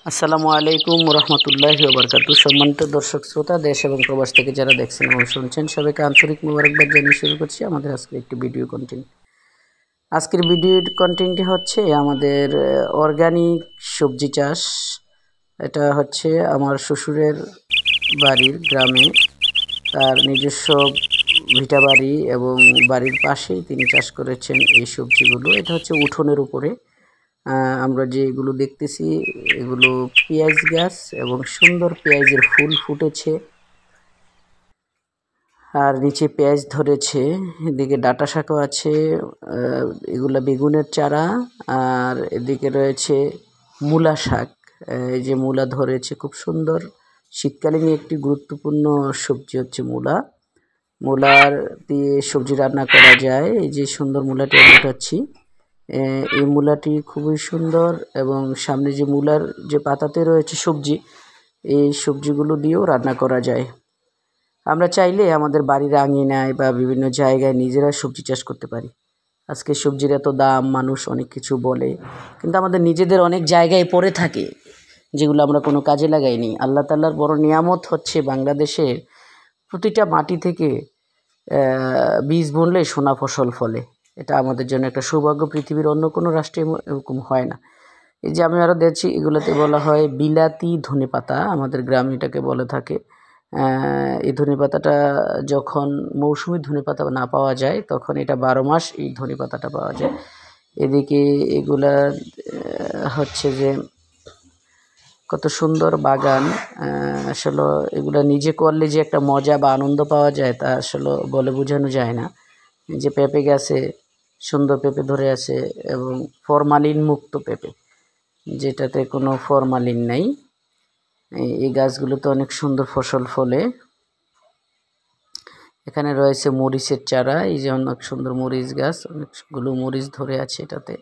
আসসালামু আলাইকুম রহমতুল্লাহি ওয়া বারাকাতুহু। সম্মানিত দর্শক শ্রোতা, দেশ এবং প্রবাস থেকে যারা দেখছেন এবং শুনছেন, সবাইকে আন্তরিক মোবারকবাদ জানিয়ে শুরু করছি আমাদের আজকের একটি ভিডিও কন্টেন্ট। আজকের ভিডিওর কন্টেন্টটি হচ্ছে আমাদের অর্গানিক সবজি চাষ। এটা হচ্ছে আমার শ্বশুরের বাড়ির গ্রামে, তার নিজস্ব ভিটা বাড়ি এবং বাড়ির পাশেই তিনি চাষ করেছেন এই সবজিগুলো। এটা হচ্ছে উঠোনের উপরে আমরা যেগুলো দেখতেছি এগুলো পেঁয়াজ গাছ এবং সুন্দর পেঁয়াজের ফুল ফুটেছে, আর নিচে পেঁয়াজ ধরেছে, এদিকে ডাঁটা শাকও আছে, এগুলা বেগুনের চারা, আর এদিকে রয়েছে মূলা শাক। এই যে মূলা ধরেছে খুব সুন্দর, শীতকালীন একটি গুরুত্বপূর্ণ সবজি হচ্ছে মূলা। মূলার দিয়ে সবজি রান্না করা যায়। এই যে সুন্দর মূলাটি আমি উঠাচ্ছি, এই মূলাটি খুবই সুন্দর এবং সামনে যে মূলার যে পাতাতে রয়েছে সবজি, এই সবজিগুলো দিয়েও রান্না করা যায়। আমরা চাইলে আমাদের বাড়ির আঙিনায় বা বিভিন্ন জায়গায় নিজেরা সবজি চাষ করতে পারি। আজকে সবজির এত দাম, মানুষ অনেক কিছু বলে, কিন্তু আমাদের নিজেদের অনেক জায়গায় পড়ে থাকে যেগুলো আমরা কোনো কাজে লাগাইনি। আল্লাহ তাআলার বড় নিয়ামত হচ্ছে বাংলাদেশের প্রতিটা মাটি থেকে বীজ বুনলে সোনা ফসল ফলে। এটা আমাদের জন্য একটা সৌভাগ্য, পৃথিবীর অন্য কোনো রাষ্ট্রে এরকম হয় না। এই যে আমি আরও দেখছি, এগুলোতে বলা হয় বিলাতি ধনেপাতা, আমাদের গ্রামে এটাকে বলে থাকে। এই ধনেপাতাটা যখন মৌসুমি ধনেপাতা না পাওয়া যায়, তখন এটা 12 মাস এই ধনেপাতাটা পাওয়া যায়। এদিকে এগুলা হচ্ছে যে কত সুন্দর বাগান। আসলে এগুলো নিজে করলে যে একটা মজা বা আনন্দ পাওয়া যায় তা আসলে বলে বোঝানো যায় না। যে পেঁপে গাছে সুন্দর পেঁপে ধরে আছে এবং ফরমালিন মুক্ত পেঁপে, যেটাতে কোনো ফরমালিন নাই। এই গাছগুলোতে অনেক সুন্দর ফসল ফলে। এখানে রয়েছে মরিচের চারা, এই যে অনেক সুন্দর মরিচ গাছ, অনেকগুলো মরিচ ধরে আছে এটাতে।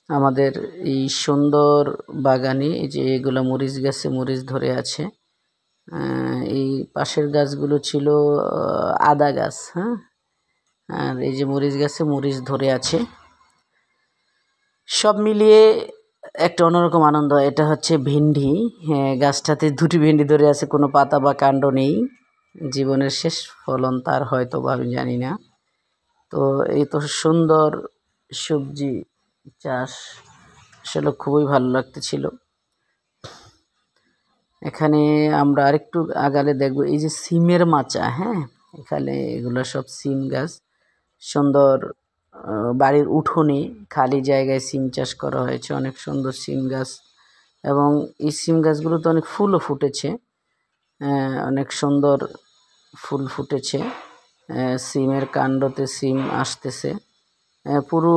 আমাদের এই সুন্দর বাগানে এই যে এগুলো মরিচ গাছে মরিচ ধরে আছে। এই পাশের গাছগুলো ছিল আদা গাছ, হ্যাঁ। আর এই যে মরিচ গাছে মরিচ ধরে আছে। সব মিলিয়ে একটা অন্যরকম আনন্দ। এটা হচ্ছে ভেন্ডি, হ্যাঁ, গাছটাতে দুটি ভেন্ডি ধরে আছে, কোনো পাতা বা কাণ্ড নেই। জীবনের শেষ ফলন তার হয়তো বা আমি জানি না। তো এই তো সুন্দর সবজি চাষ, আসলে খুবই ভালো লাগতেছিল। এখানে আমরা আরেকটু আগালে দেখব এই যে সিমের মাচা, হ্যাঁ, এখানে এগুলো সব সিম গাছ। সুন্দর বাড়ির উঠোনে খালি জায়গায় সিম চাষ করা হয়েছে, অনেক সুন্দর সিম গাছ। এবং এই সিম গাছগুলোতে অনেক ফুলও ফুটেছে, অনেক সুন্দর ফুল ফুটেছে। সিমের কাণ্ডতে সিম আসতেছে। পুরো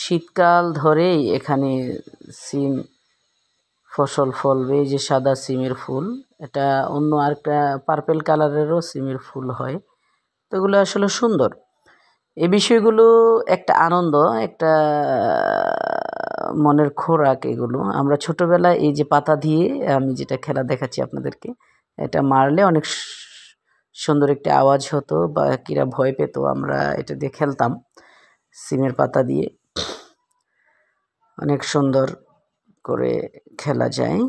শীতকাল ধরেই এখানে সিম ফসল ফলবে। এই যে সাদা সিমের ফুল, এটা অন্য আরেকটা পার্পেল কালারেরও সিমের ফুল হয়। তো এগুলো আসলে সুন্দর। এই বিষয়গুলো একটা আনন্দ, একটা মনের খোরাক। এগুলো আমরা ছোটোবেলায় এই যে পাতা দিয়ে, আমি যেটা খেলা দেখাচ্ছি আপনাদেরকে, এটা মারলে অনেক সুন্দর একটি আওয়াজ হতো বা কিরা ভয় পেত, আমরা এটা দিয়ে খেলতাম সিমের পাতা দিয়ে। অনেক সুন্দর করে খেলা যায়।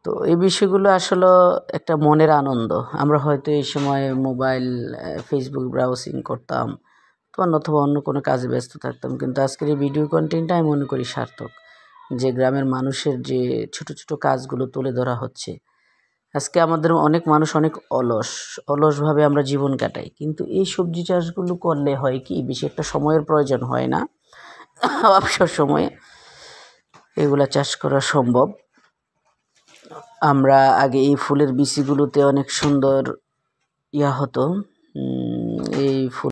তো এই বিষয়গুলো আসলে একটা মনের আনন্দ। আমরা হয়তো এই সময় মোবাইল, ফেসবুক ব্রাউজিং করতাম অথবা অন্য কোনো কাজে ব্যস্ত থাকতাম, কিন্তু আজকের এই ভিডিও কন্টেন্টটা আমি মনে করি সার্থক। যে গ্রামের মানুষের যে ছোট ছোট কাজগুলো তুলে ধরা হচ্ছে। আজকে আমাদের অনেক মানুষ অনেক অলসভাবে আমরা জীবন কাটাই, কিন্তু এই সবজি চাষগুলো করলে হয় কি, বেশি একটা সময়ের প্রয়োজন হয় না, অবসর সময়ে এগুলা চাষ করা সম্ভব। আমরা আগে এই ফুলের বিচিগুলোতে অনেক সুন্দর হতো, এই ফুল